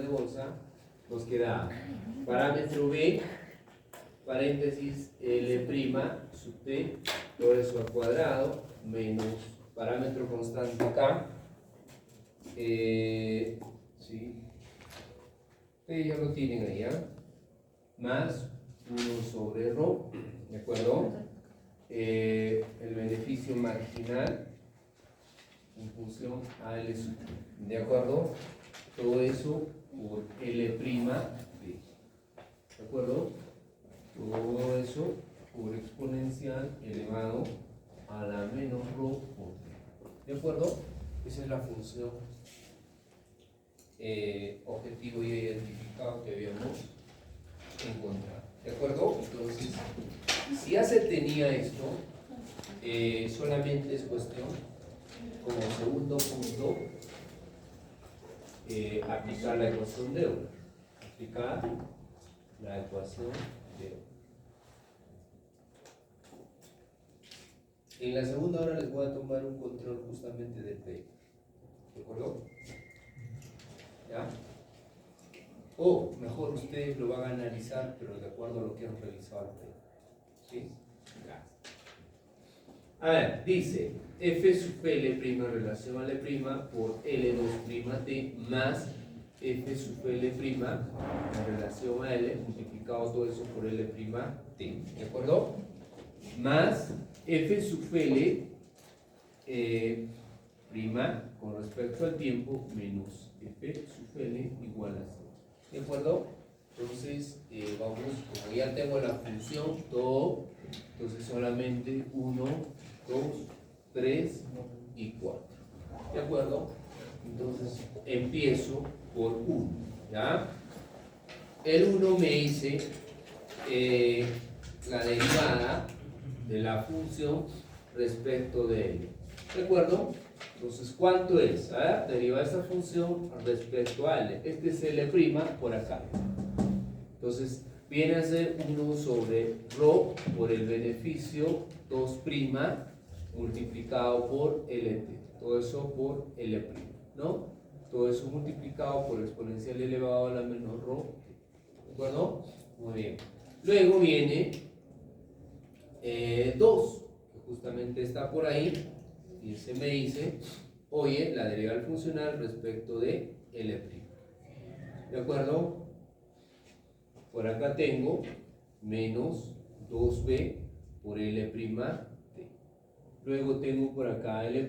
de bolsa, nos queda parámetro B, paréntesis L' sub T, todo eso al cuadrado, menos parámetro constante K, sí, ustedes ya lo tienen ahí, más 1 sobre ρ, ¿de acuerdo? El beneficio marginal en función a L sub T, ¿de acuerdo? Todo eso por L', ¿de acuerdo? Todo eso por exponencial elevado a la menos ρ por T, ¿de acuerdo? Esa es la función objetivo y identificado que habíamos encontrado, ¿de acuerdo? Entonces, si ya se tenía esto, solamente es cuestión, como segundo punto, aplicar la ecuación de Euler. Aplicar la ecuación de Euler. En la segunda hora les voy a tomar un control justamente del P. ¿De acuerdo? ¿Ya? O mejor ustedes lo van a analizar, pero de acuerdo a lo que han revisado al P. ¿Sí? Gracias. A ver, dice f sub L' en relación a L' por L2'T más f sub L' en relación a L multiplicado todo eso por L', ¿de acuerdo? Más f sub L prima con respecto al tiempo menos f sub L igual a 0, ¿de acuerdo? Entonces vamos, como ya tengo la función todo, entonces solamente 1, 2, 3 y 4, ¿de acuerdo? Entonces empiezo por 1, ¿ya? El 1 me dice la derivada de la función respecto de L, ¿de acuerdo? Entonces, ¿cuánto es? A ver, deriva esa función respecto a L. Este es L' por acá. Entonces, viene a ser 1 sobre ρ por el beneficio 2' multiplicado por LT. Todo eso por L', ¿no? Todo eso multiplicado por exponencial elevado a la menor ρ. ¿De acuerdo? Muy bien. Luego viene 2, que justamente está por ahí, y se me dice, oye, la derivada funcional respecto de L'. ¿De acuerdo? Por acá tengo menos 2b por L'. Luego tengo por acá L',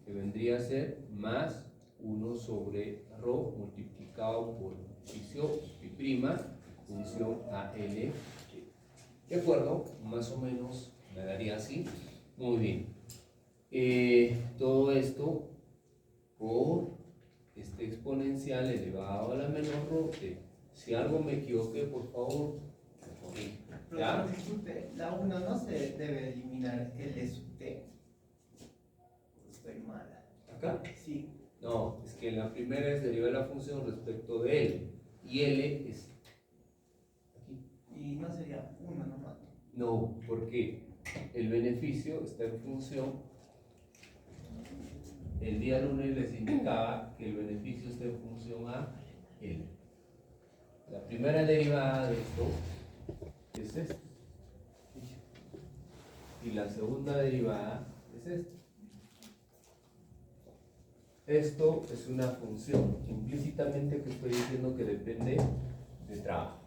que vendría a ser más 1 sobre ρ multiplicado por beneficio pi', función a L'. ¿De acuerdo? Más o menos me daría así. Muy bien. Todo esto por este exponencial elevado a la menor ρ. Si algo me equivoqué, por favor, me corrija. ¿Ya? Disculpe, la 1 no se debe eliminar L sub T. Estoy mala. ¿Acá? Sí. No, es que la primera es derivar la función respecto de L. Y L es aquí. Y no sería 1 nomás. No, porque el beneficio está en función. El día lunes les indicaba que el beneficio está en función a L. La primera derivada de esto es esto. Y la segunda derivada es esto. Esto es una función implícitamente que estoy diciendo que depende de trabajo.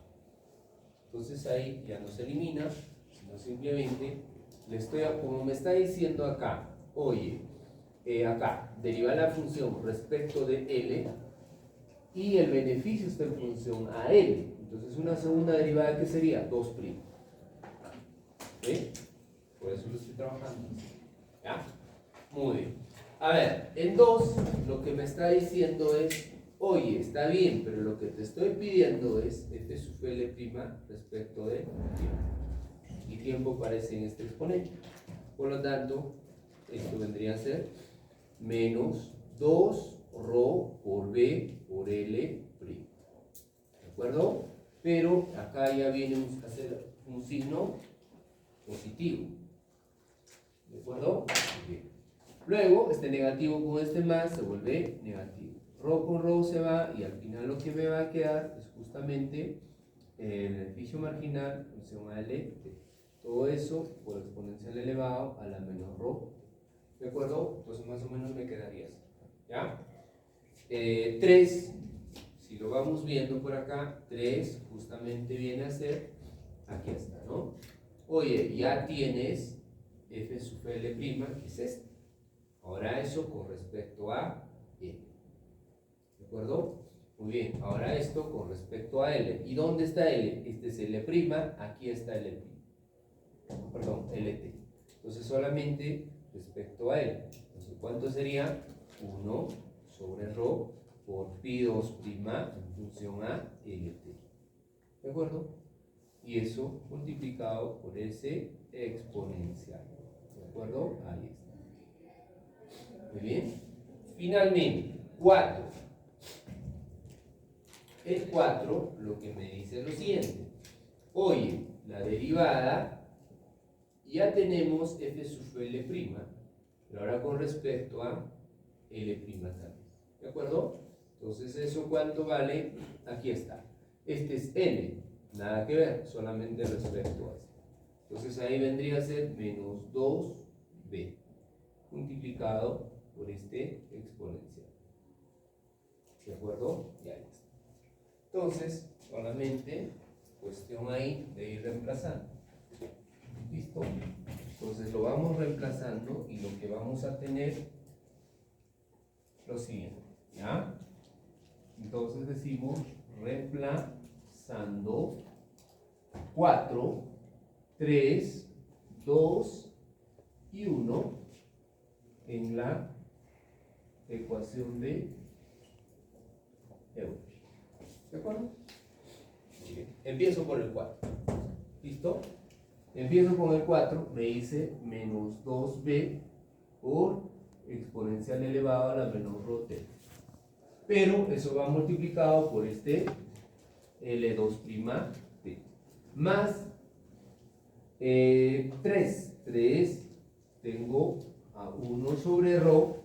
Entonces ahí ya no se elimina, sino simplemente le estoy, como me está diciendo acá, oye, acá, deriva la función respecto de L y el beneficio está en función a L. Entonces una segunda derivada que sería 2'. ¿Sí? Por eso lo estoy trabajando. ¿Ya? Muy bien. A ver, en 2 lo que me está diciendo es, oye, está bien, pero lo que te estoy pidiendo es f sub L' respecto de tiempo. Y tiempo aparece en este exponente. Por lo tanto, esto vendría a ser menos 2 ρ por b por L'. ¿De acuerdo? Pero acá ya viene a hacer un signo positivo. ¿De acuerdo? Bien. Luego, este negativo con este más se vuelve negativo. Ρ Rho con Rho se va y al final lo que me va a quedar es justamente el beneficio marginal función a LT. Todo eso por exponencial elevado a la menos Rho. ¿De acuerdo? Pues más o menos me quedaría así. ¿Ya? 3, si lo vamos viendo por acá, 3 justamente viene a ser, aquí está, ¿no? Oye, ya tienes f sub L', que es este. Ahora eso con respecto a L. ¿De acuerdo? Muy bien, ahora esto con respecto a L. ¿Y dónde está L? Este es L', aquí está L'. Perdón, LT. Entonces solamente respecto a L. Entonces, ¿cuánto sería? 1 sobre Rho por pi2' en función a LT. ¿De acuerdo? Y eso multiplicado por ese exponencial. ¿De acuerdo? Ahí está. Muy bien. Finalmente, 4. El 4 lo que me dice es lo siguiente. Oye, la derivada, ya tenemos f sub L', pero ahora con respecto a L' también. ¿De acuerdo? Entonces, ¿eso cuánto vale? Aquí está. Este es L, nada que ver, solamente respecto a este. Entonces, ahí vendría a ser menos 2b multiplicado por este exponencial. ¿De acuerdo? Ya está. Entonces, solamente cuestión ahí de ir reemplazando. ¿Listo? Entonces lo vamos reemplazando y lo que vamos a tener lo siguiente, ¿ya? Entonces decimos reemplazando 4, 3, 2 y 1 en la ecuación de Euler. ¿De acuerdo? Muy bien. Empiezo por el 4. ¿Listo? Empiezo con el 4, me dice menos 2b por exponencial elevado a la menos Rho t. Pero eso va multiplicado por este L2' t. Más 3. 3 tengo a 1 sobre Rho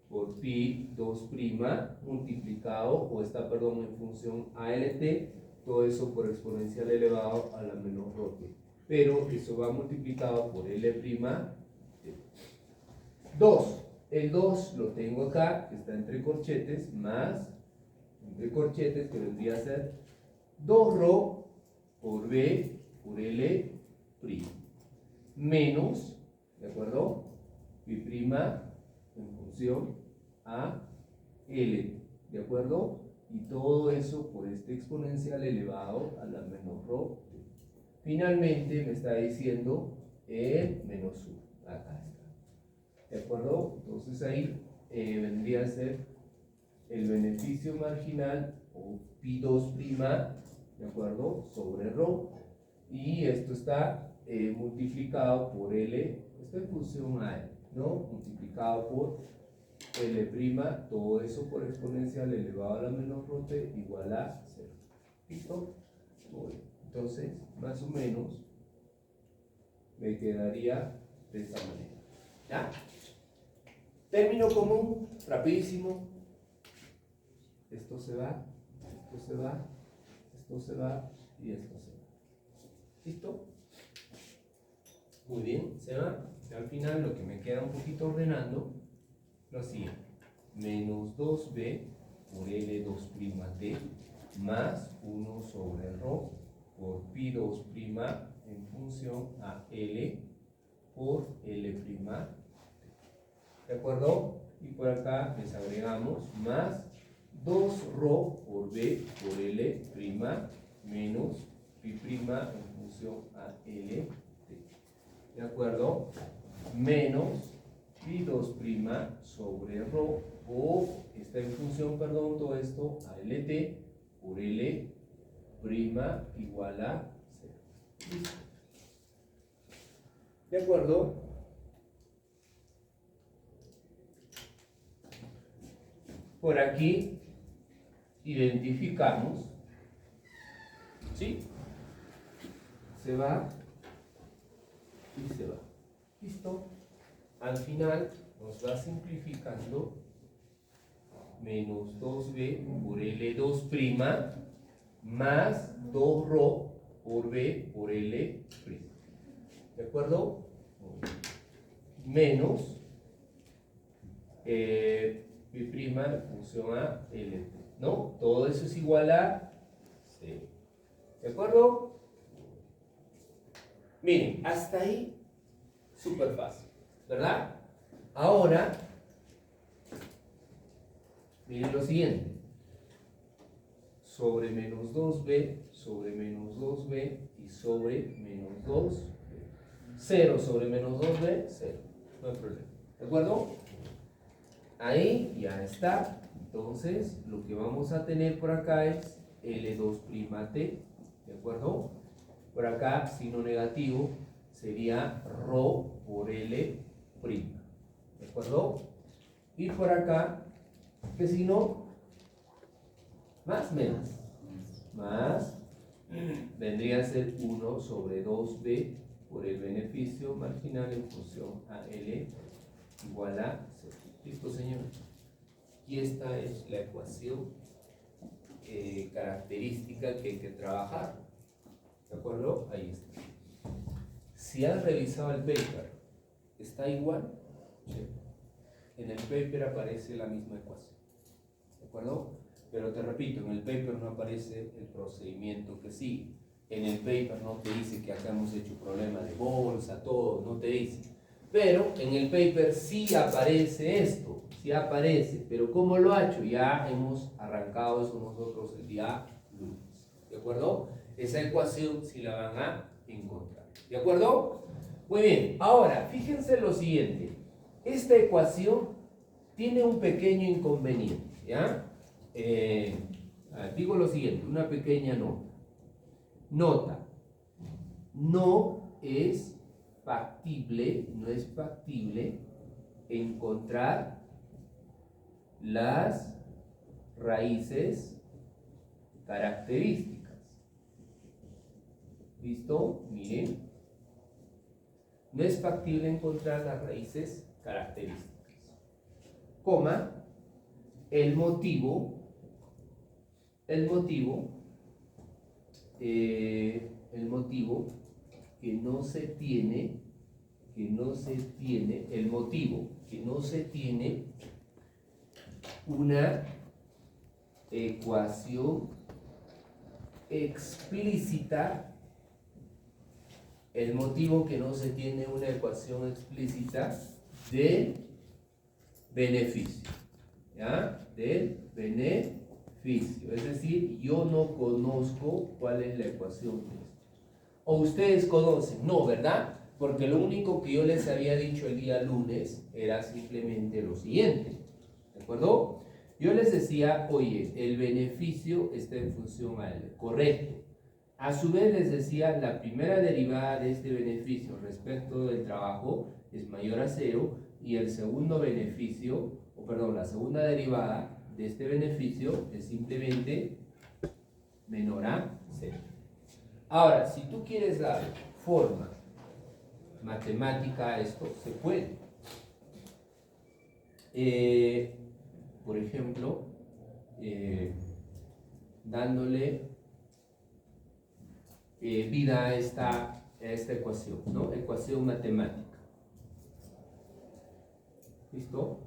por pi 2' multiplicado, o está, perdón, en función a LT, todo eso por exponencial elevado a la menos Rho t. Pero eso va multiplicado por L'. 2. El 2 lo tengo acá, que está entre corchetes, más, entre corchetes, que vendría a ser 2 Rho por B por L', menos, ¿de acuerdo? Pi' en función a L, ¿de acuerdo? Y todo eso por este exponencial elevado a la menos Rho. Finalmente me está diciendo el menos 1. Acá está. ¿De acuerdo? Entonces ahí vendría a ser el beneficio marginal o pi2', ¿de acuerdo? Sobre Rho. Y esto está multiplicado por L, está en función a L, ¿no? Multiplicado por L', todo eso por exponencial elevado a la menos Rho t igual a 0. ¿Listo? Muy bien. Entonces, más o menos, me quedaría de esta manera. ¿Ya? Término común, rapidísimo. Esto se va, esto se va, esto se va y esto se va. ¿Listo? Muy bien, se va. Al final lo que me queda un poquito ordenando, lo siguiente. Menos 2b por L2' t más 1 sobre Rho por pi2' en función a L por L'. ¿De acuerdo? Y por acá les agregamos más 2 Rho por B por L' menos pi' en función a L. ¿De acuerdo? Menos pi2' sobre Rho, o está en función, perdón, todo esto a LT por L' igual a 0. ¿Listo? ¿De acuerdo? Por aquí identificamos, ¿sí? Se va y se va. ¿Listo? Al final nos va simplificando menos 2b por L2' más 2ρ por B por L'. ¿De acuerdo? Menos B' en función a L'. ¿No? Todo eso es igual a 0. ¿De acuerdo? Miren, hasta ahí, súper fácil, ¿verdad? Ahora, miren lo siguiente. Sobre menos 2b, sobre menos 2b y sobre menos 2b. 0 sobre menos 2b, 0. No hay problema. ¿De acuerdo? Ahí ya está. Entonces, lo que vamos a tener por acá es L2'T. ¿De acuerdo? Por acá, signo negativo, sería ρ por L'. ¿De acuerdo? Y por acá, ¿qué signo? Más, menos. Más, vendría a ser 1 sobre 2b por el beneficio marginal en función a L igual a 0. ¿Listo, señores? Y esta es la ecuación característica que hay que trabajar. ¿De acuerdo? Ahí está. Si has revisado el paper, ¿está igual? Sí. En el paper aparece la misma ecuación. ¿De acuerdo? Pero te repito, en el paper no aparece el procedimiento que sigue. En el paper no te dice que acá hemos hecho problema de bolsa, todo, no te dice. Pero en el paper sí aparece esto, sí aparece. Pero ¿cómo lo ha hecho? Ya hemos arrancado eso nosotros el día lunes. ¿De acuerdo? Esa ecuación sí la van a encontrar. ¿De acuerdo? Muy bien. Ahora, fíjense lo siguiente. Esta ecuación tiene un pequeño inconveniente, ¿ya? Digo lo siguiente, una pequeña nota. Nota, no es factible encontrar las raíces características. ¿Listo? Miren. No es factible encontrar las raíces características. Coma, el motivo que no se tiene una ecuación explícita, del beneficio, ¿ya? Del beneficio, es decir, yo no conozco cuál es la ecuación de esto. O ustedes conocen, no, ¿verdad? Porque lo único que yo les había dicho el día lunes era simplemente lo siguiente, ¿de acuerdo? Yo les decía, oye, el beneficio está en función a L, correcto. A su vez les decía, la primera derivada de este beneficio respecto del trabajo es mayor a 0 y el segundo beneficio, la segunda derivada de este beneficio es simplemente menor a 0. Ahora, si tú quieres dar forma matemática a esto, se puede. Por ejemplo, dándole vida a esta ecuación, ¿no? Ecuación matemática. ¿Listo?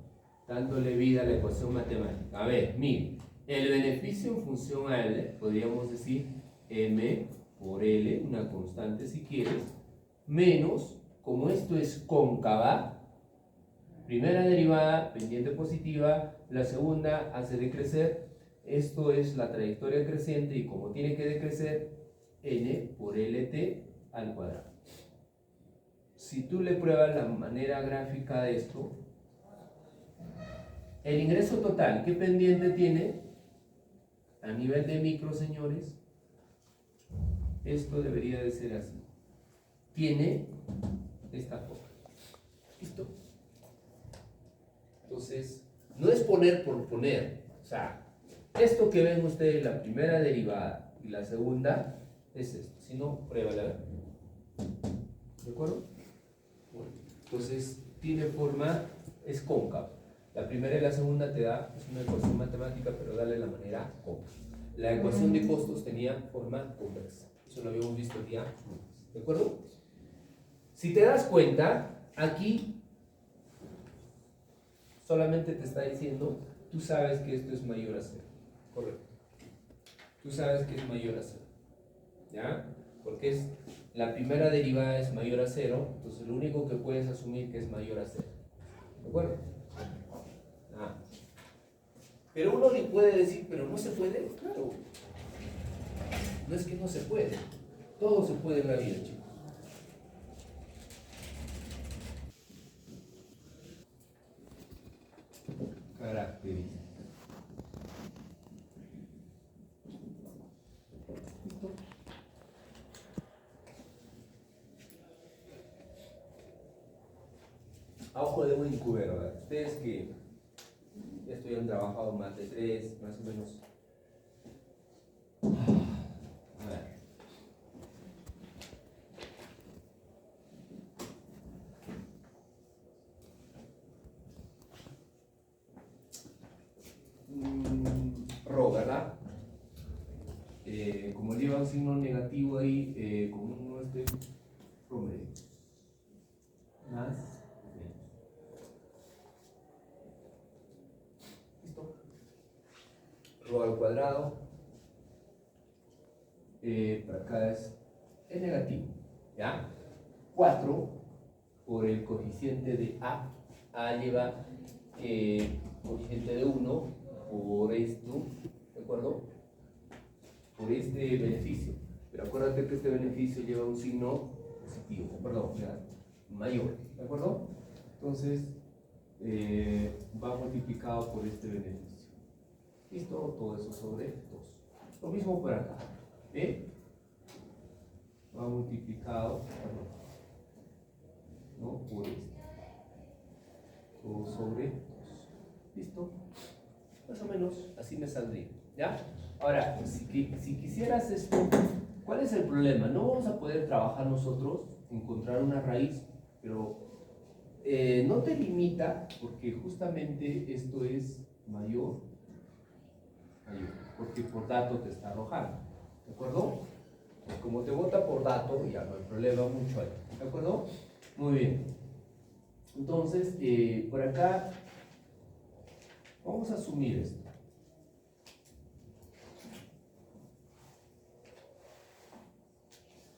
Dándole vida a la ecuación matemática. A ver, miren, el beneficio en función a L, podríamos decir M por L, una constante si quieres, menos, como esto es cóncava, primera derivada, pendiente positiva, la segunda hace decrecer, esto es la trayectoria creciente y como tiene que decrecer, N por LT al cuadrado. Si tú le pruebas la manera gráfica de esto, el ingreso total, ¿qué pendiente tiene? A nivel de micro, señores, esto debería de ser así. Tiene esta forma. ¿Listo? Entonces, no es poner por poner. O sea, esto que ven ustedes, la primera derivada y la segunda, es esto. Si no, pruébala. ¿De acuerdo? Bueno, entonces, tiene forma, es cóncavo. La primera y la segunda te da, es una ecuación matemática, pero dale la manera cómoda. La ecuación de costos tenía forma convexa. Eso lo habíamos visto el día lunes. ¿De acuerdo? Si te das cuenta, aquí solamente te está diciendo, tú sabes que esto es mayor a cero. Correcto. Tú sabes que es mayor a cero. ¿Ya? Porque es, la primera derivada es mayor a cero, entonces lo único que puedes asumir que es mayor a cero. ¿De acuerdo? Ah. Pero uno le puede decir, pero no se puede. Claro. No es que no se puede. Todo se puede en la vida, chicos. Características. ¿Listo? A ojo de buen cubero, ¿verdad? Ustedes que esto ya han trabajado más de 3, más o menos. A ver. Rho, ¿verdad? Como lleva un signo negativo ahí, como uno este promedio. Más. ¿Listo? Rho al cuadrado. Para acá es negativo. ¿Ya? 4 por el coeficiente de A. A lleva coeficiente de 1 por esto, ¿de acuerdo? Por este beneficio. Pero acuérdate que este beneficio lleva un signo positivo, perdón, ya, mayor, ¿de acuerdo? Entonces, va multiplicado por este beneficio. ¿Listo? Todo eso sobre 2. Lo mismo por acá. Va multiplicado, perdón, ¿no? Por este. O sobre 2. ¿Listo? Más o menos así me saldría. ¿Ya? Ahora, si quisieras esto, ¿cuál es el problema? No vamos a poder trabajar nosotros, encontrar una raíz, pero no te limita, porque justamente esto es mayor, porque por dato te está arrojando. ¿De acuerdo? Pues como te vota por dato, ya no hay problema mucho ahí. ¿De acuerdo? Muy bien. Entonces, por acá, vamos a asumir esto.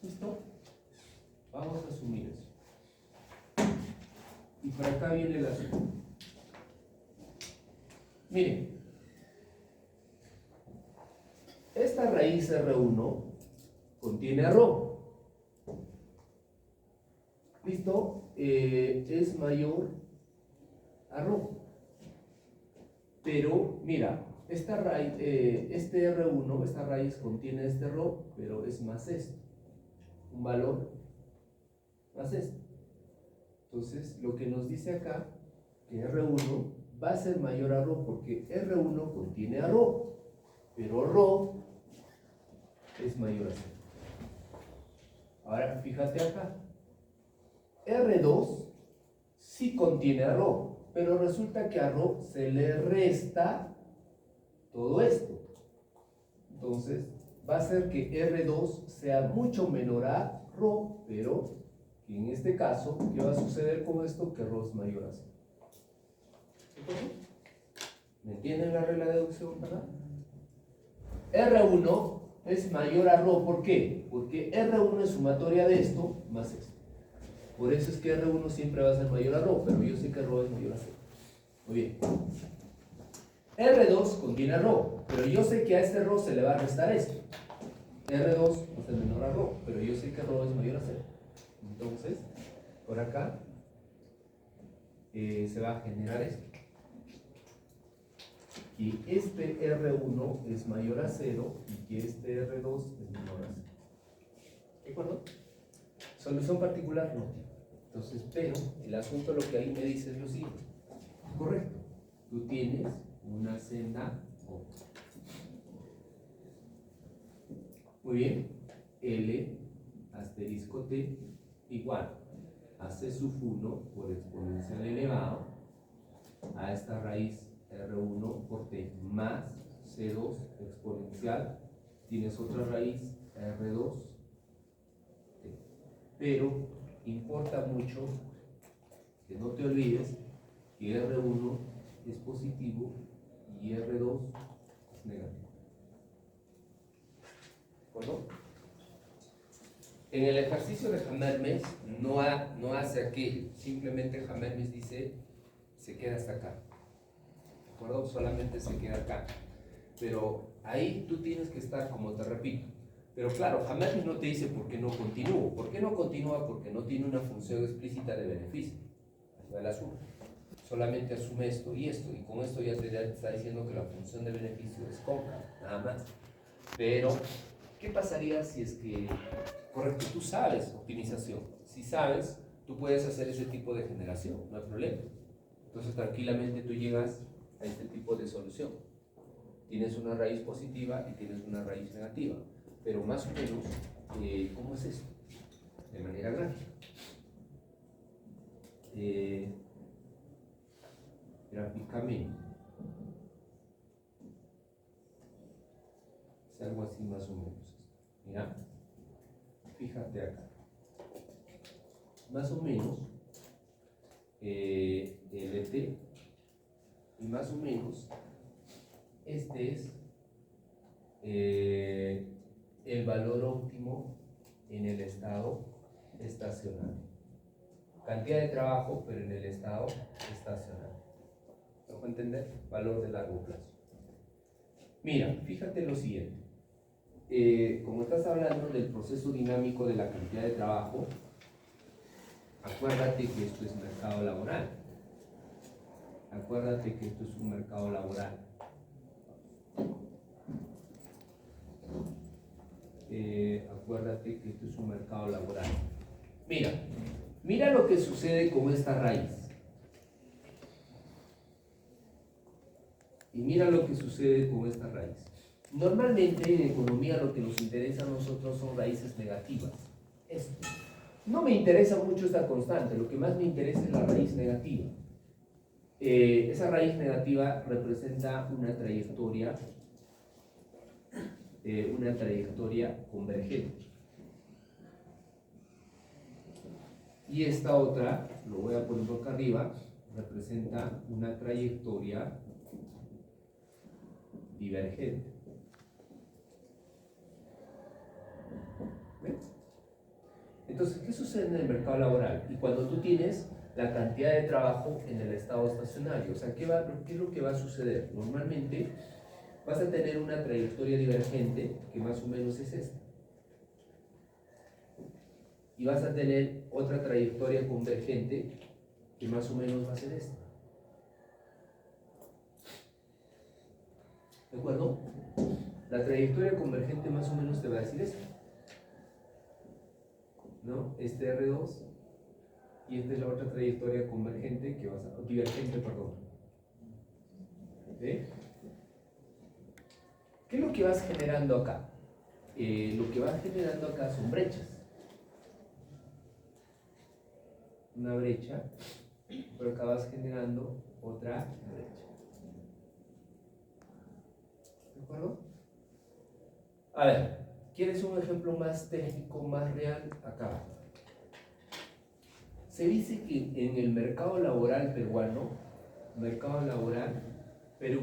¿Listo? Vamos a asumir eso. Y por acá viene el asunto. Miren, esta raíz R1 contiene Rho. ¿Listo? Es mayor a Rho. Pero, mira, esta raíz, este R1, esta raíz contiene este Rho, pero es más esto. Un valor más esto. Entonces, lo que nos dice acá, que R1 va a ser mayor a Rho, porque R1 contiene a Rho, pero Rho es mayor a 0. Ahora, fíjate acá. R2 sí contiene a Rho, pero resulta que a Rho se le resta todo esto. Entonces, va a ser que R2 sea mucho menor a Rho, pero que en este caso, ¿qué va a suceder con esto? Que Rho es mayor a 0. ¿Me entienden la regla de deducción, verdad? R1 es mayor a Rho, ¿por qué? Porque R1 es sumatoria de esto más esto. Por eso es que R1 siempre va a ser mayor a Rho, pero yo sé que Rho es mayor a 0. Muy bien. R2 contiene a Rho, pero yo sé que a este Rho se le va a restar esto. R2 va a ser menor a Rho, pero yo sé que Rho es mayor a 0. Entonces, por acá se va a generar esto. Y este R1 es mayor a 0 y que este R2 es menor a 0. ¿De acuerdo? Solución particular no. Entonces, pero el asunto lo que ahí me dice es lo siguiente. Correcto. Tú tienes una senda O. Muy bien. L asterisco T igual a C sub 1 por exponencial elevado a esta raíz R1 por T más C2 exponencial, tienes otra raíz R2 T. Pero importa mucho que no te olvides que R1 es positivo y R2 es negativo. ¿De acuerdo? En el ejercicio de Hammermes no hace aquello, simplemente Hammermes dice se queda hasta acá. ¿De acuerdo? Solamente se queda acá. Pero ahí tú tienes que estar, como te repito. Pero claro, Hammermes no te dice por qué no continúo. ¿Por qué no continúa? Porque no tiene una función explícita de beneficio. Así va el asunto. Solamente asume esto, y con esto ya te está diciendo que la función de beneficio es cóncava, nada más. Pero, ¿qué pasaría si es que, correcto, tú sabes optimización? Si sabes, tú puedes hacer ese tipo de generación, no hay problema. Entonces, tranquilamente tú llegas a este tipo de solución. Tienes una raíz positiva y tienes una raíz negativa, pero más o menos, ¿cómo es esto? De manera gráfica. Gráficamente es algo así más o menos esto. Mira, fíjate acá, más o menos LT, y más o menos este es el valor óptimo en el estado estacionario. Cantidad de trabajo, pero en el estado estacionario. ¿Me puedo entender? Valor de largo plazo. Mira, fíjate lo siguiente. Como estás hablando del proceso dinámico de la cantidad de trabajo, acuérdate que esto es mercado laboral. Acuérdate que esto es un mercado laboral. Acuérdate que esto es un mercado laboral. Mira lo que sucede con esta raíz. Y mira lo que sucede con esta raíz. Normalmente en economía lo que nos interesa a nosotros son raíces negativas. Esto. No me interesa mucho esta constante, lo que más me interesa es la raíz negativa. Esa raíz negativa representa una trayectoria convergente. Y esta otra, lo voy a poner acá arriba, representa una trayectoria divergente. ¿Ves? Entonces, ¿qué sucede en el mercado laboral? Y cuando tú tienes la cantidad de trabajo en el estado estacionario, o sea, ¿qué es lo que va a suceder? Normalmente vas a tener una trayectoria divergente, que más o menos es esta. Y vas a tener otra trayectoria convergente, que más o menos va a ser esta. ¿De acuerdo? La trayectoria convergente más o menos te va a decir esto, ¿no? Este R2 y esta es la otra trayectoria convergente que vas a, divergente, perdón. ¿Okay? ¿Qué es lo que vas generando acá? Lo que vas generando acá son brechas. Una brecha, pero acá vas generando otra brecha. ¿De acuerdo? A ver, ¿quieres un ejemplo más técnico, más real? Acá. Se dice que en el mercado laboral peruano, mercado laboral Perú,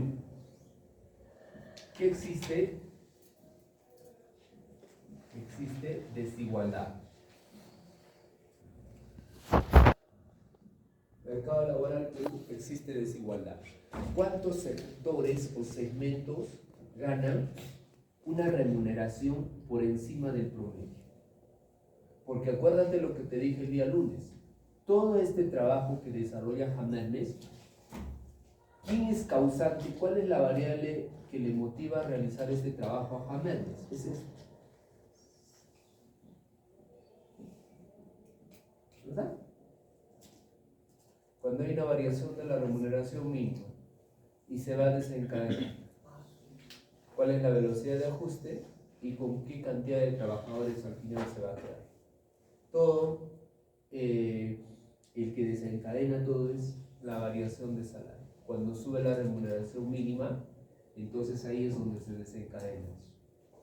¿qué existe? Existe desigualdad. Mercado laboral Perú, existe desigualdad. ¿Cuántos sectores o segmentos ganan una remuneración por encima del promedio? Porque acuérdate lo que te dije el día lunes. Todo este trabajo que desarrolla Hammermes, ¿quién es causante? ¿Cuál es la variable que le motiva a realizar este trabajo a Hammermes? Es esto. ¿Verdad? Cuando hay una variación de la remuneración mínima y se va a desencadenar, ¿cuál es la velocidad de ajuste y con qué cantidad de trabajadores al final se va a quedar? Todo, el que desencadena todo es la variación de salario. cuando sube la remuneración mínima, entonces ahí es donde se desencadena eso.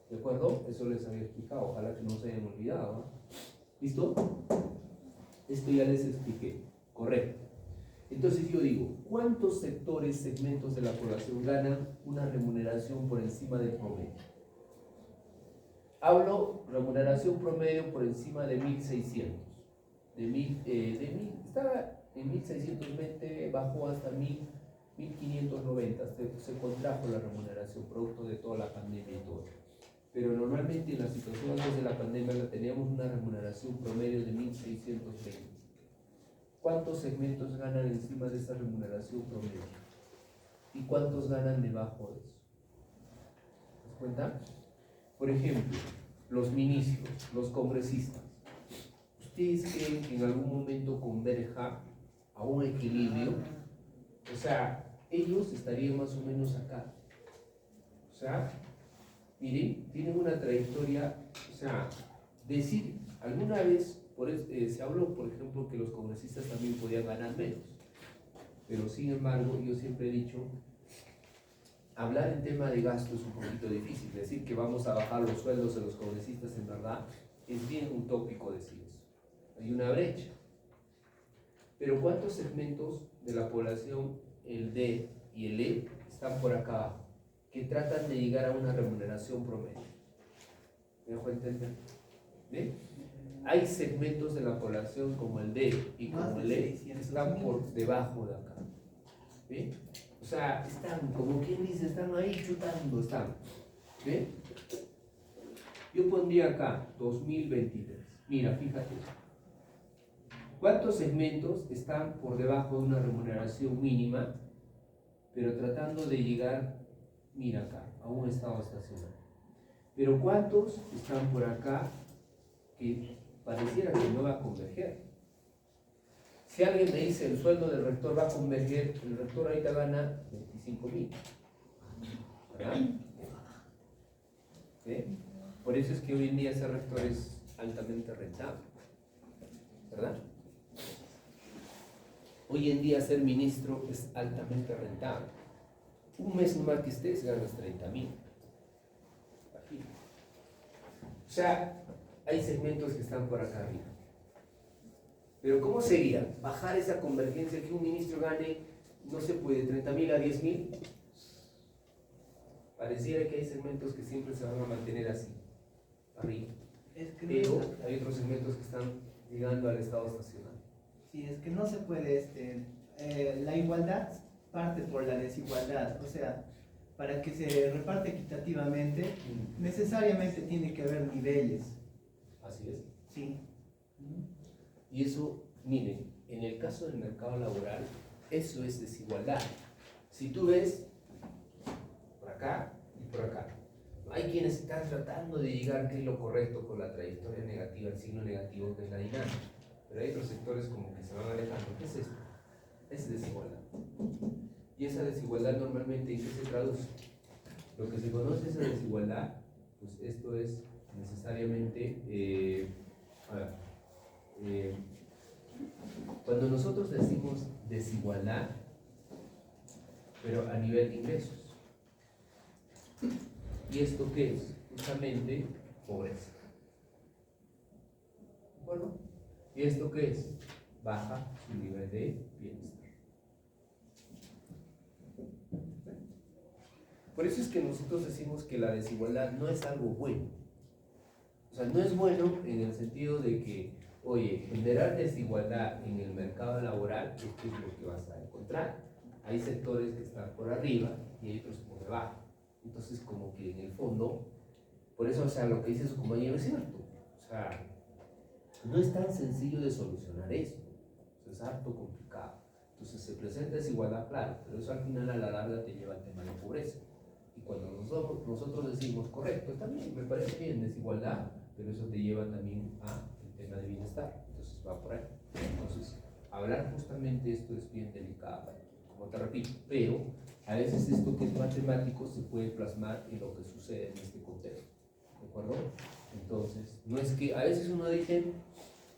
¿De acuerdo? Eso les había explicado, ojalá que no se hayan olvidado, ¿no? ¿Listo? Esto ya les expliqué, correcto. Entonces yo digo, ¿cuántos sectores, segmentos de la población ganan una remuneración por encima del promedio? Hablo remuneración promedio por encima de 1.600. Estaba en 1.620, bajó hasta 1.590, se contrajo la remuneración producto de toda la pandemia y todo. Pero normalmente en la situación antes de la pandemia teníamos una remuneración promedio de 1.620. ¿Cuántos segmentos ganan encima de esa remuneración promedio? ¿Y cuántos ganan debajo de eso? ¿Se das cuenta? Por ejemplo, los ministros, los congresistas. ¿Ustedes creen que en algún momento converja a un equilibrio? O sea, ellos estarían más o menos acá. O sea, miren, tienen una trayectoria, o sea, decir, alguna vez se habló, por ejemplo, que los congresistas también podían ganar menos, pero sin embargo, yo siempre he dicho, hablar en tema de gasto es un poquito difícil, decir que vamos a bajar los sueldos de los congresistas, en verdad, es bien utópico decir eso, hay una brecha. Pero ¿cuántos segmentos de la población, el D y el E, están por acá abajo, que tratan de llegar a una remuneración promedio? ¿Me dejo entender? ¿Ve? Hay segmentos de la población como el D y como el E que están por debajo de acá. ¿Ve? O sea, están, como quien dice, están ahí chutando, están. ¿Ve? Yo pondría acá 2023. Mira, fíjate. ¿Cuántos segmentos están por debajo de una remuneración mínima, pero tratando de llegar, mira acá, a un estado estacionario? Pero ¿cuántos están por acá que pareciera que no va a converger? Si alguien me dice el sueldo del rector va a converger, el rector ahorita gana 25.000. ¿Verdad? ¿Sí? Por eso es que hoy en día ese rector es altamente rentable. ¿Verdad? Hoy en día ser ministro es altamente rentable. Un mes más que estés ganas 30.000. O sea, hay segmentos que están por acá arriba. Pero ¿cómo sería bajar esa convergencia, que un ministro gane, no se puede, 30.000 a 10.000? Pareciera que hay segmentos que siempre se van a mantener así, arriba. Pero hay otros segmentos que están llegando al estado estacional. Sí, es que no se puede, la igualdad parte por la desigualdad, o sea, para que se reparte equitativamente, necesariamente tiene que haber niveles. Así es. Sí. Y eso, miren, en el caso del mercado laboral, eso es desigualdad. Si tú ves por acá y por acá, hay quienes están tratando de llegar, que es lo correcto, con la trayectoria negativa, el signo negativo, que es la dinámica. Pero hay otros sectores como que se van alejando. ¿Qué es esto? Es desigualdad. Y esa desigualdad normalmente, ¿en qué se traduce? Lo que se conoce esa desigualdad, pues esto es necesariamente, cuando nosotros decimos desigualdad, pero a nivel de ingresos. ¿Y esto qué es? Justamente pobreza. Bueno, ¿y esto qué es? Baja su nivel de bienestar. Por eso es que nosotros decimos que la desigualdad no es algo bueno. O sea, no es bueno en el sentido de que, oye, generar desigualdad en el mercado laboral, esto es lo que vas a encontrar. Hay sectores que están por arriba y hay otros por debajo. Entonces, como que en el fondo, por eso, o sea, lo que dice su compañero es cierto. O sea, no es tan sencillo de solucionar esto. O sea, es harto complicado. Entonces, se presenta desigualdad, claro, pero eso al final a la larga te lleva al tema de pobreza. Y cuando nosotros decimos, correcto, también me parece bien desigualdad, pero eso te lleva también al tema de bienestar. Entonces, va por ahí. Entonces, hablar justamente esto es bien delicado, como te repito, pero a veces esto que es matemático se puede plasmar en lo que sucede en este contexto, ¿de acuerdo? Entonces, no es que a veces uno dice,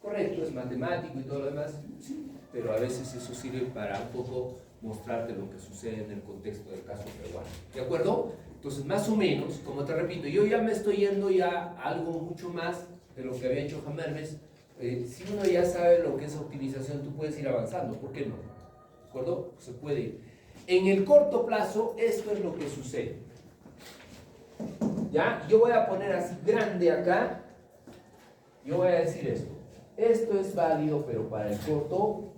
correcto, es matemático y todo lo demás, sí, pero a veces eso sirve para un poco mostrarte lo que sucede en el contexto del caso peruano. ¿De acuerdo? Entonces, más o menos, como te repito, yo ya me estoy yendo ya a algo mucho más de lo que había hecho Hammermes. Si uno ya sabe lo que es optimización, tú puedes ir avanzando. ¿Por qué no? ¿De acuerdo? Se puede ir. En el corto plazo, esto es lo que sucede. ¿Ya? Yo voy a poner así grande acá. Yo voy a decir esto. Esto es válido, pero para el corto,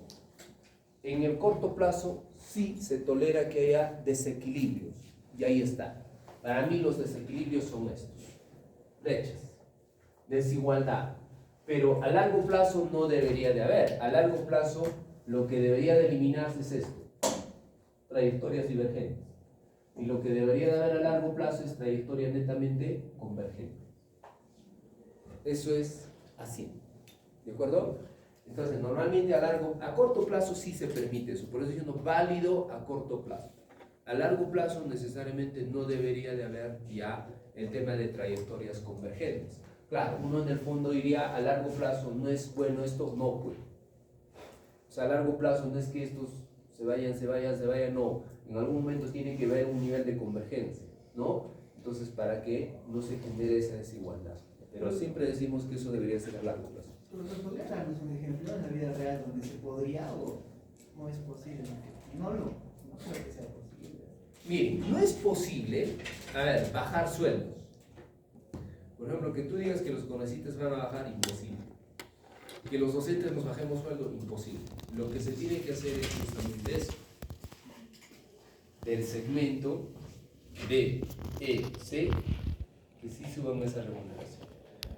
en el corto plazo, sí se tolera que haya desequilibrios. Y ahí está. Para mí los desequilibrios son estos. Brechas. Desigualdad. Pero a largo plazo no debería de haber. A largo plazo lo que debería de eliminarse es esto. Trayectorias divergentes. Y lo que debería de haber a largo plazo es trayectorias netamente convergentes. Eso es así. ¿De acuerdo? Entonces, normalmente a corto plazo sí se permite eso. Por eso yo no válido a corto plazo. A largo plazo necesariamente no debería de haber ya el tema de trayectorias convergentes. Claro, uno en el fondo diría a largo plazo no es bueno esto, no pues. O sea, a largo plazo no es que estos se vayan, no. En algún momento tiene que haber un nivel de convergencia, ¿no? Entonces, para que no se genere esa desigualdad. Pero siempre decimos que eso debería ser a largo plazo. ¿Pero podría darnos un ejemplo en la vida real donde se podría o no es posible? No puede que sea posible. Miren, no es posible, a ver, bajar sueldos. Por ejemplo, que tú digas que los congresistas van a bajar, imposible. Que los docentes nos bajemos sueldo, imposible. Lo que se tiene que hacer es justamente eso. Del segmento D, E, C, que sí suban esa remuneración.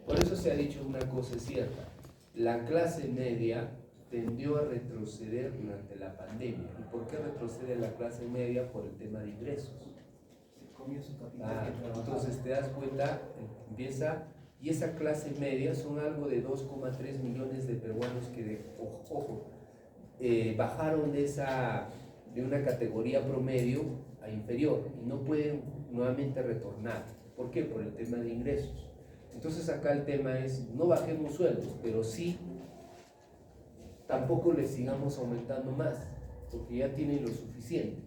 Por eso se ha dicho una cosa cierta. La clase media tendió a retroceder durante la pandemia. ¿Y por qué retrocede la clase media? Por el tema de ingresos. Se comió su capital. Entonces te das cuenta, empieza, y esa clase media son algo de 2,3 millones de peruanos que, bajaron de una categoría promedio a inferior y no pueden nuevamente retornar. ¿Por qué? Por el tema de ingresos. Entonces acá el tema es, no bajemos sueldos, pero sí, tampoco les sigamos aumentando más, porque ya tienen lo suficiente.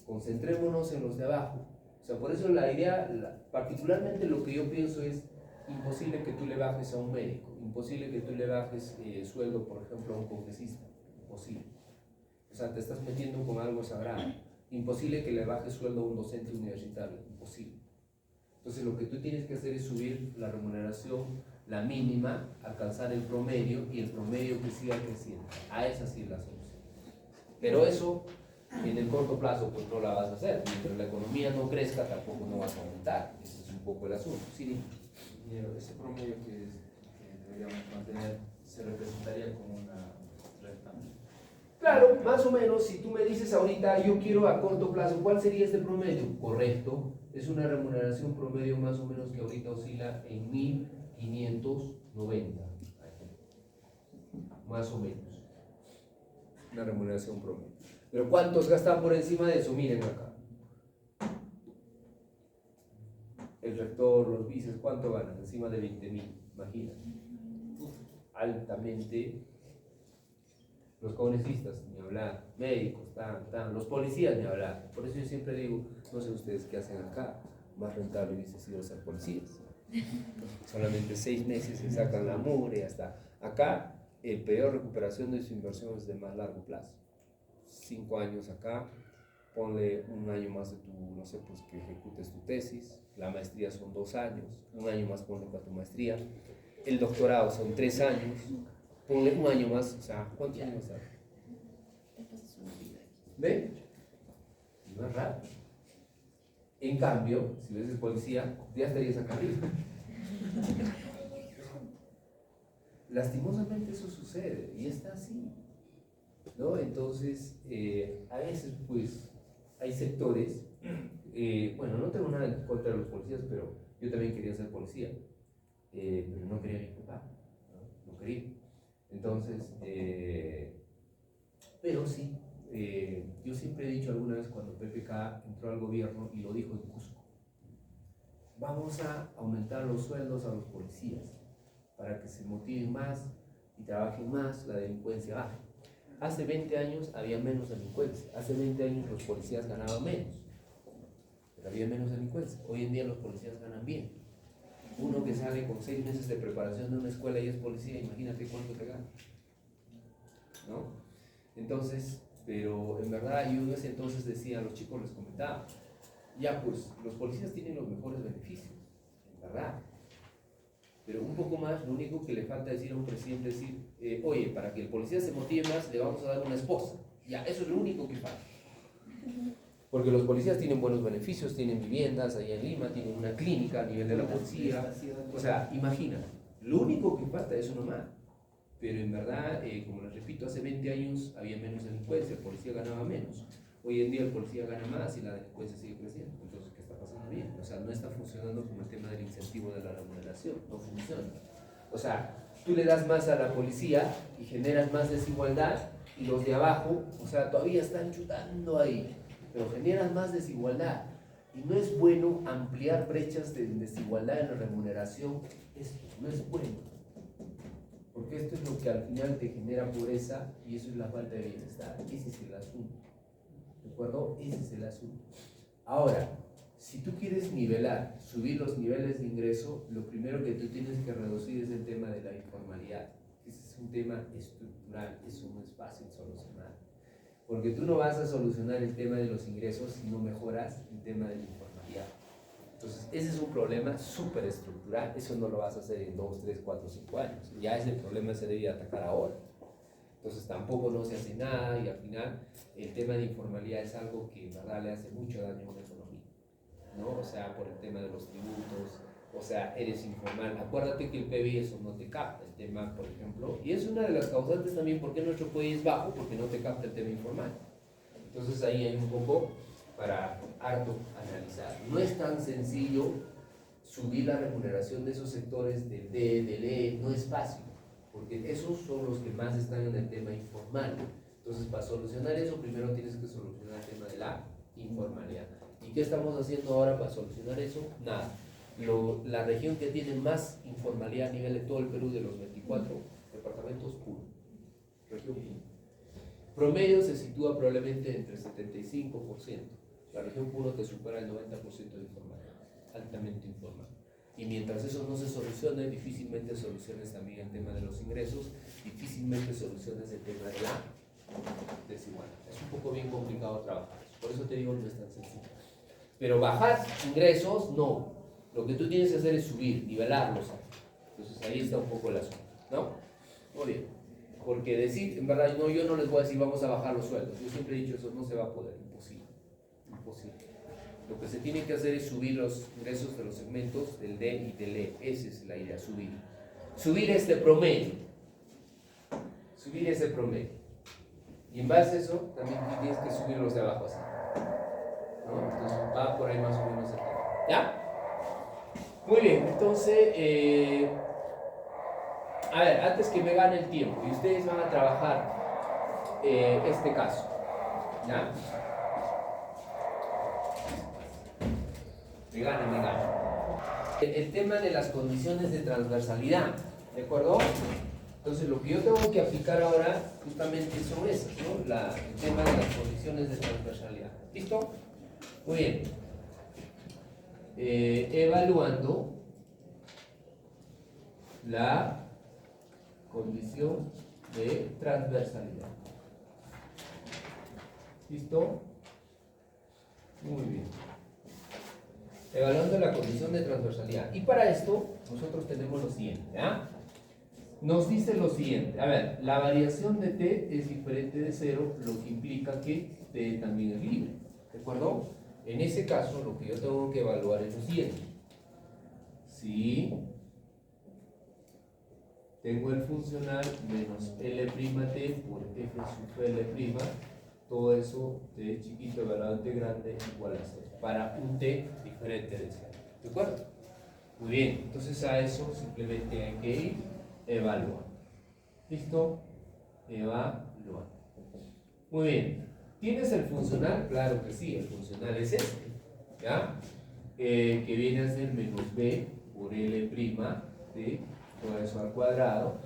Concentrémonos en los de abajo. O sea, por eso la idea, particularmente lo que yo pienso es, imposible que tú le bajes a un médico, imposible que tú le bajes sueldo, por ejemplo, a un congresista, imposible. O sea, te estás metiendo con algo sagrado. Imposible que le bajes sueldo a un docente universitario, imposible. Entonces lo que tú tienes que hacer es subir la remuneración, la mínima, alcanzar el promedio y el promedio que siga creciendo. A esa sí es la solución. Pero eso en el corto plazo pues no la vas a hacer. Mientras la economía no crezca tampoco no vas a aumentar. Ese es un poco el asunto. Sí, ese promedio que deberíamos mantener se representaría como una recta. claro, más o menos, si tú me dices ahorita, yo quiero a corto plazo, ¿cuál sería este promedio? Correcto, es una remuneración promedio más o menos que ahorita oscila en 1.590. Más o menos. Una remuneración promedio. Pero ¿cuántos gastan por encima de eso? Miren acá. El rector, los vices, ¿cuánto ganan? Encima de 20.000, imagínate. Altamente. Los congresistas, ni hablar, médicos, los policías, ni hablar. Por eso yo siempre digo, no sé ustedes qué hacen acá, más rentable hubiese sido ser policías. Solamente 6 meses se sacan la mugre y hasta. Acá, el periodo de recuperación de su inversión es de más largo plazo. 5 años acá, ponle un año más de tu, no sé, pues que ejecutes tu tesis, la maestría son 2 años, un año más ponle para tu maestría, el doctorado son 3 años, ponle un año más, o sea, ¿cuántos años hay? ¿Ve? No es raro. En cambio, si ves el policía, ya estarías acá arriba. Lastimosamente eso sucede y está así, ¿no? Entonces, a veces, pues, hay sectores, bueno, no tengo nada en contra de los policías, pero yo también quería ser policía, pero no quería a mi papá, no quería. Entonces, pero sí, yo siempre he dicho alguna vez cuando PPK entró al gobierno y lo dijo en Cusco, vamos a aumentar los sueldos a los policías para que se motiven más y trabajen más, la delincuencia baje. hace 20 años había menos delincuencia, hace 20 años los policías ganaban menos, pero había menos delincuencia. Hoy en día los policías ganan bien. Uno que sale con 6 meses de preparación de una escuela y es policía, imagínate cuánto te gana, ¿no? Entonces, pero en verdad yo en ese entonces decía, a los chicos les comentaba, ya pues los policías tienen los mejores beneficios, en verdad, pero un poco más, lo único que le falta decir a un presidente es decir, oye, para que el policía se motive más le vamos a dar una esposa, ya, eso es lo único que falta. Porque los policías tienen buenos beneficios, tienen viviendas allá en Lima, tienen una clínica a nivel de la policía. O sea, imagínate, lo único que falta es uno más. Pero en verdad, como les repito, hace 20 años había menos delincuencia, el policía ganaba menos. Hoy en día el policía gana más y la delincuencia sigue creciendo. Entonces, ¿qué está pasando bien? O sea, no está funcionando como el tema del incentivo de la remuneración, no funciona. O sea, tú le das más a la policía y generas más desigualdad y los de abajo, o sea, todavía están chutando ahí, pero generan más desigualdad. Y no es bueno ampliar brechas de desigualdad en la remuneración, esto no es bueno. Porque esto es lo que al final te genera pobreza y eso es la falta de bienestar. Ese es el asunto. ¿De acuerdo? Ese es el asunto. Ahora, si tú quieres nivelar, subir los niveles de ingreso, lo primero que tú tienes que reducir es el tema de la informalidad. Ese es un tema estructural, eso no es fácil solucionar. Porque tú no vas a solucionar el tema de los ingresos si no mejoras el tema de la informalidad. Entonces, ese es un problema súper estructural. Eso no lo vas a hacer en 2, 3, 4, 5 años. Ya ese problema se debe atacar ahora. Entonces, tampoco no se hace nada y al final el tema de informalidad es algo que en verdad le hace mucho daño a una economía, ¿no? O sea, por el tema de los tributos, o sea, eres informal. Acuérdate que el PBI eso no te capta, el tema, por ejemplo, y es una de las causantes también por qué nuestro PBI es bajo, porque no te capta el tema informal. Entonces, ahí hay un poco para harto analizar. No es tan sencillo subir la remuneración de esos sectores del D, del E, no es fácil, porque esos son los que más están en el tema informal. Entonces, para solucionar eso, primero tienes que solucionar el tema de la informalidad. ¿Y qué estamos haciendo ahora para solucionar eso? Nada. La región que tiene más informalidad a nivel de todo el Perú, de los 24 departamentos, Puno. Región Puno. Promedio se sitúa probablemente entre el 75%. La región Puno te supera el 90% de informalidad, altamente informal. Y mientras eso no se solucione, difícilmente soluciones también el tema de los ingresos, difícilmente soluciones el tema de la desigualdad. Es un poco bien complicado trabajar. Por eso te digo, no es tan sencillo. Pero bajar ingresos, no. Lo que tú tienes que hacer es subir, nivelarlos. Entonces ahí está un poco el asunto, ¿no? Muy bien. Porque decir, en verdad, no, yo no les voy a decir vamos a bajar los sueldos. Yo siempre he dicho eso no se va a poder, imposible. Imposible. Lo que se tiene que hacer es subir los ingresos de los segmentos del D y del E. Esa es la idea, subir. Subir este promedio. Subir ese promedio. Y en base a eso, también tienes que subir los de abajo así, ¿no? Entonces va por ahí más o menos el tema. ¿Ya? Muy bien, entonces, a ver, antes que me gane el tiempo, y ustedes van a trabajar este caso, ¿ya? Me gana. El tema de las condiciones de transversalidad, ¿de acuerdo? Entonces, lo que yo tengo que aplicar ahora justamente son esas, ¿no? El tema de las condiciones de transversalidad. ¿Listo? Muy bien. Evaluando la condición de transversalidad. ¿Listo? Muy bien. Evaluando la condición de transversalidad. Y para esto, nosotros tenemos lo siguiente, ¿ya? Nos dice lo siguiente, a ver, la variación de t es diferente de 0, lo que implica que t también es libre, ¿de acuerdo? En ese caso, lo que yo tengo que evaluar es lo siguiente. Si tengo el funcional menos L'T por f sub L', todo eso t chiquito evaluado en t grande igual a 0, para un t diferente de 0, ¿de acuerdo? Muy bien, entonces a eso simplemente hay que ir evaluando. ¿Listo? Evaluando. Muy bien. ¿Tienes el funcional? Claro que sí, el funcional es este, ¿ya? Que viene a ser menos b por L' de todo eso al cuadrado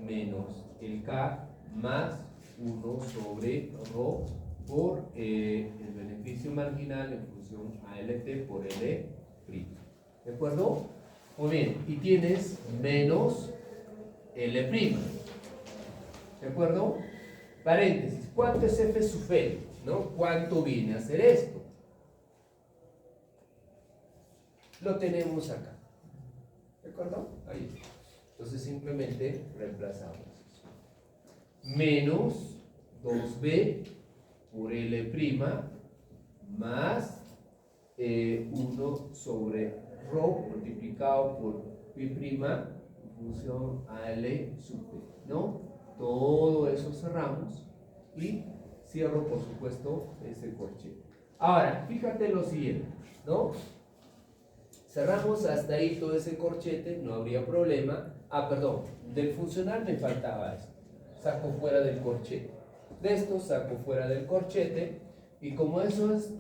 menos el k más 1 sobre rho por el beneficio marginal en función ALT por L'. ¿De acuerdo? Muy bien, y tienes menos L'. ¿De acuerdo? Paréntesis, ¿cuánto es F sub L? ¿No? ¿Cuánto viene a ser esto? Lo tenemos acá. ¿De acuerdo? Ahí está. Entonces simplemente reemplazamos eso. Menos 2b por L' más 1 sobre rho multiplicado por pi' en función a L sub p, ¿no? Todo eso cerramos y cierro, por supuesto, ese corchete. Ahora, fíjate lo siguiente, ¿no? Cerramos hasta ahí todo ese corchete, no habría problema. Ah, perdón, del funcional me faltaba esto. Saco fuera del corchete. De esto saco fuera del corchete. Y como eso es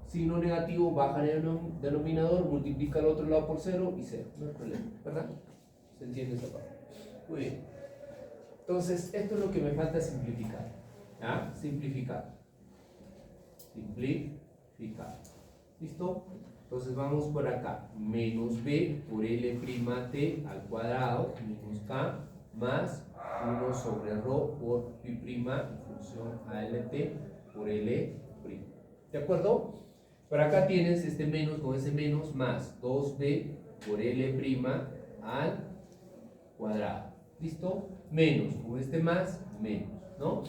signo negativo, baja en el denominador, multiplica al otro lado por 0 y 0. No hay problema, ¿verdad? ¿Se entiende esa parte? Muy bien. Entonces, esto es lo que me falta simplificar. ¿Ah? Simplificar. Simplificar. ¿Listo? Entonces vamos por acá. Menos b por L'T al cuadrado menos k más 1 sobre rho por pi' en función ALT por L'. ¿De acuerdo? Por acá tienes este menos con ese menos más 2b por L' al cuadrado. ¿Listo? Menos con este más, menos, ¿no?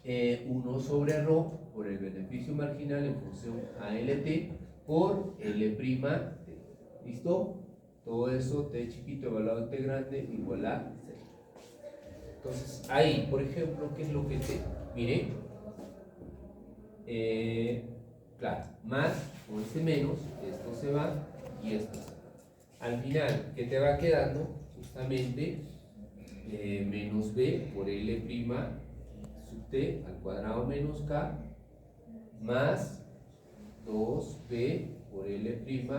1 sobre rho por el beneficio marginal en función ALT por L'. ¿Listo? Todo eso, t chiquito evaluado integrante igual a 0. Entonces, ahí, por ejemplo, ¿qué es lo que te? Mire, claro, más con ese menos, esto se va y esto se va. Al final, ¿qué te va quedando? Justamente menos b por L' sub t al cuadrado menos k más 2b por L'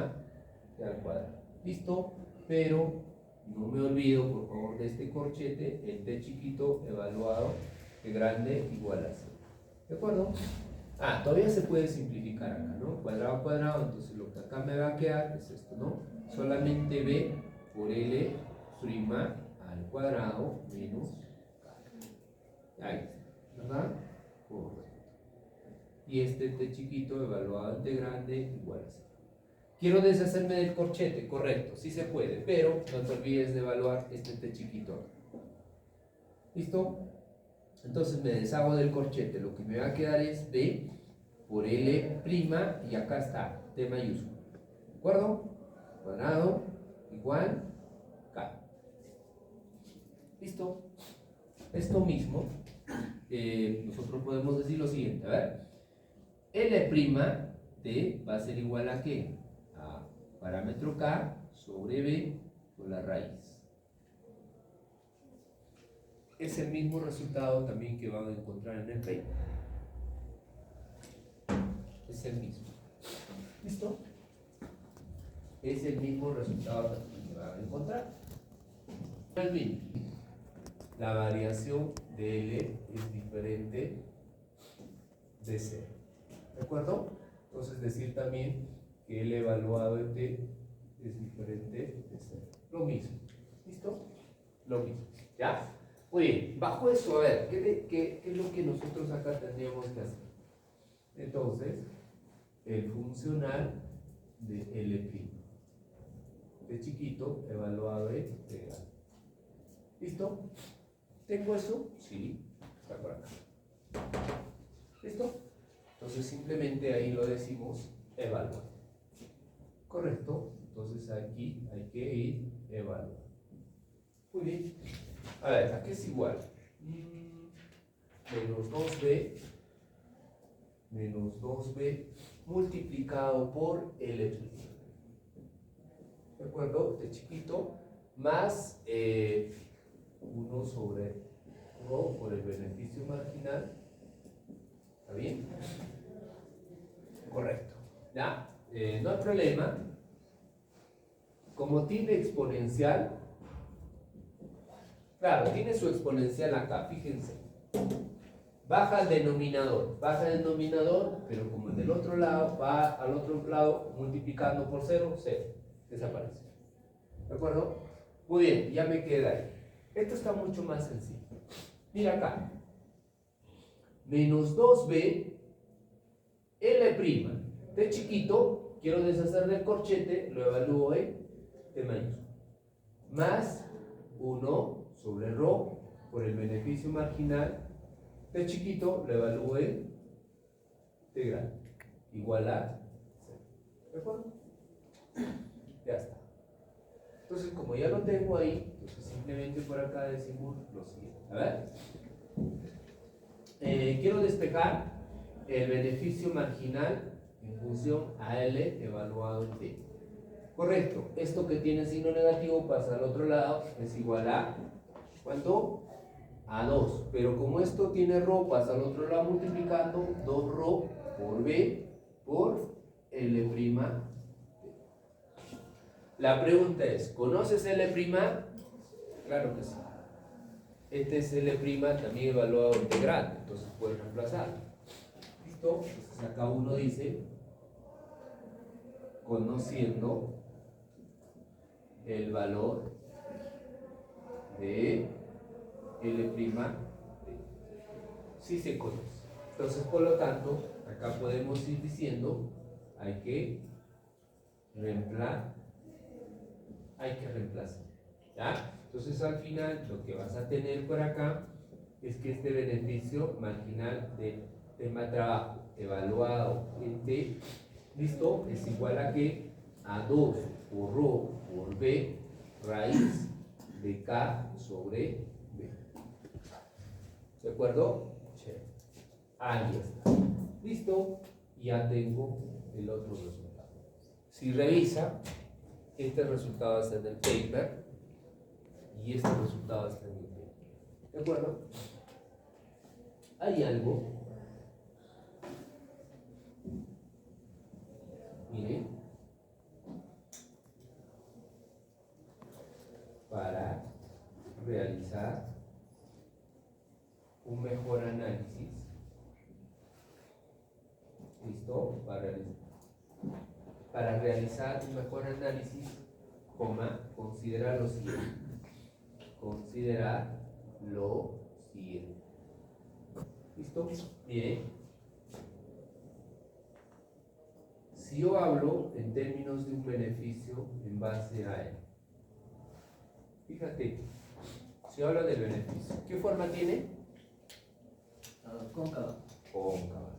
al cuadrado. ¿Listo? Pero no me olvido, por favor, de este corchete, el t chiquito evaluado de grande igual a 0. ¿De acuerdo? Ah, todavía se puede simplificar acá, ¿no? Cuadrado a cuadrado, entonces lo que acá me va a quedar es esto, ¿no? Solamente b por L' al cuadrado menos k. Ahí está, ¿verdad? Correcto. Y este t chiquito evaluado de grande igual a 0. Quiero deshacerme del corchete, correcto, sí se puede, pero no te olvides de evaluar este t chiquito. ¿Listo? Entonces me deshago del corchete, lo que me va a quedar es b por L' y acá está t mayúsculo. ¿De acuerdo? Cuadrado igual k. ¿Listo? Esto mismo, nosotros podemos decir lo siguiente, a ver. L' de va a ser igual a ¿qué? A parámetro k sobre b por la raíz. Es el mismo resultado también que van a encontrar en el paper. Es el mismo. ¿Listo? Es el mismo resultado también que van a encontrar. Finalmente, la variación de L es diferente de 0. ¿De acuerdo? Entonces decir también que el evaluado de t es diferente de 0. Lo mismo. ¿Listo? Lo mismo. ¿Ya? Muy bien. Bajo eso, a ver, ¿qué es lo que nosotros acá tendríamos que hacer? Entonces, el funcional de L'. De chiquito, evaluado de grande. ¿Listo? ¿Tengo eso? Sí. Está por acá. ¿Listo? Entonces simplemente ahí lo decimos evaluar. ¿Correcto? Entonces aquí hay que ir evaluar. Muy bien. A ver, aquí es igual. Menos 2b multiplicado por L'. ¿De acuerdo? Este chiquito más 1 sobre rho por el beneficio marginal. ¿Está bien? Correcto. ¿Ya? No hay problema. Como tiene exponencial, Claro, tiene su exponencial acá, fíjense. Baja el denominador, pero como en el otro lado, va al otro lado multiplicando por 0, 0, desaparece. ¿De acuerdo? Muy bien, ya me queda ahí. Esto está mucho más sencillo. Mira acá. Menos 2b, L', t chiquito, quiero deshacer del corchete, lo evalúo en t mayúsculo. Más 1 sobre ρ por el beneficio marginal, t chiquito lo evalúo en t grande, igual a 0. ¿De acuerdo? Ya está. Entonces, como ya lo tengo ahí, entonces simplemente por acá decimos lo siguiente. A ver. Quiero despejar el beneficio marginal en función a L evaluado en T. Correcto. Esto que tiene signo negativo pasa al otro lado, es igual a ¿cuánto? A 2. Pero como esto tiene ρ, pasa al otro lado multiplicando 2ρ por B por L'. La pregunta es, ¿conoces L'? Claro que sí. Este es L' también evaluado en T grande, entonces puedes reemplazarlo. ¿Listo? Entonces acá uno dice, conociendo el valor de L', sí se conoce. Entonces, por lo tanto, acá podemos ir diciendo, hay que reemplazar. ¿Ya? Entonces, al final, lo que vas a tener por acá es que este beneficio marginal de tema de trabajo evaluado en T, ¿listo? Es igual a que a 2 por ρ por B raíz de K sobre B. ¿De acuerdo? Chévere. Ahí está. ¿Listo? Ya tengo el otro resultado. Si revisa, este resultado está en el paper y este resultado está en el paper. ¿De acuerdo? Hay algo. Miren. Para realizar un mejor análisis. ¿Listo? Para realizar un mejor análisis, considerar lo siguiente. ¿Listo? Bien. Si yo hablo en términos de un beneficio en base a él, fíjate, si yo hablo del beneficio, ¿qué forma tiene? Cóncava. Cóncava.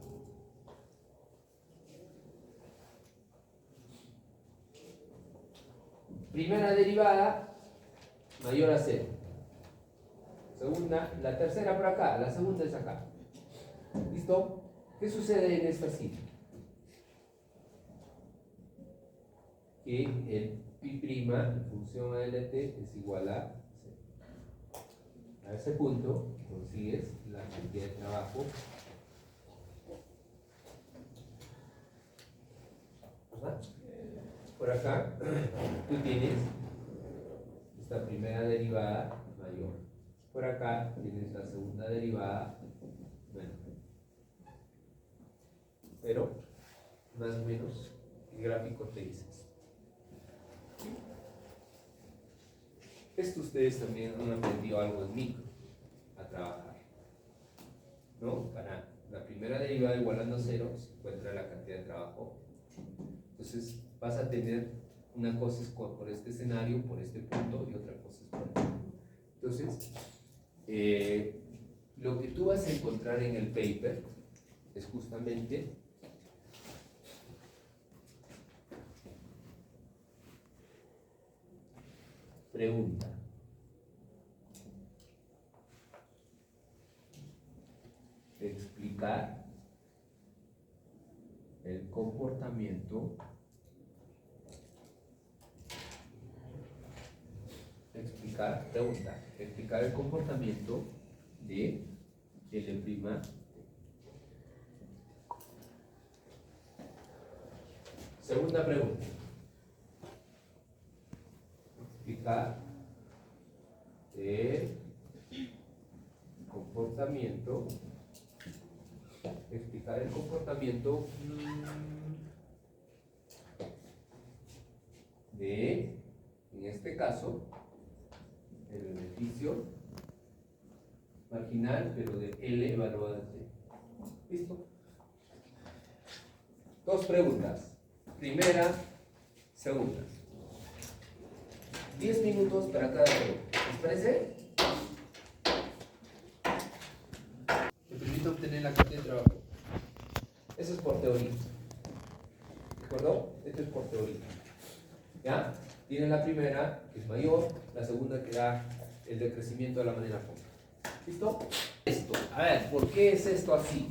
Primera derivada mayor a 0. Segunda, la tercera por acá, la segunda es acá. ¿Listo? ¿Qué sucede en esta cita? Que el pi' en función a LT es igual a 0. A ese punto consigues la cantidad de trabajo. ¿Verdad? Por acá tú tienes esta primera derivada mayor. Por acá tienes la segunda derivada menor. Pero, más o menos, el gráfico te dice eso. Esto ustedes también han aprendido algo en micro, a trabajar. ¿No? Para la primera derivada igualando a 0 se encuentra la cantidad de trabajo. Entonces vas a tener una cosa es por este escenario, por este punto, y otra cosa es por este. Entonces, lo que tú vas a encontrar en el paper es justamente pregunta. Explicar el comportamiento. Explicar el comportamiento de L'. Segunda pregunta. Explicar el comportamiento, explicar el comportamiento de, en este caso, el beneficio marginal, pero de L evaluado en T. ¿Listo? Dos preguntas. Primera, segunda. 10 minutos para cada pregunta. ¿Les parece? Te permite obtener la cantidad de trabajo. Eso es por teoría. ¿De acuerdo? Esto es por teoría. ¿Ya? Tienes la primera, que es mayor, la segunda que da el decrecimiento de la manera común. ¿Listo? Esto. A ver, ¿por qué es esto así?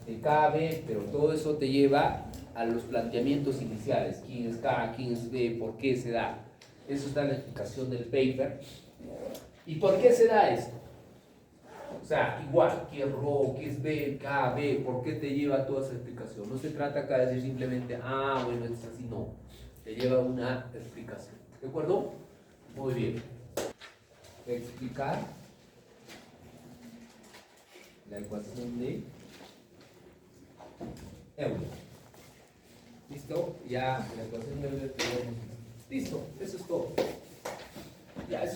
Te cabe, pero todo eso te lleva a los planteamientos iniciales. ¿Quién es K? ¿Quién es B? ¿Por qué se da? Eso está en la explicación del paper. ¿Y por qué se da esto? O sea, igual, ¿qué es ρ? ¿Qué es B? K, B? ¿Por qué te lleva toda esa explicación? No se trata acá de decir simplemente, bueno, es así, no. Te lleva una explicación. ¿De acuerdo? Muy bien. Explicar la ecuación de Euler. ¿Listo? Ya la ecuación de Euler tenemos. Listo, eso es todo. Ya,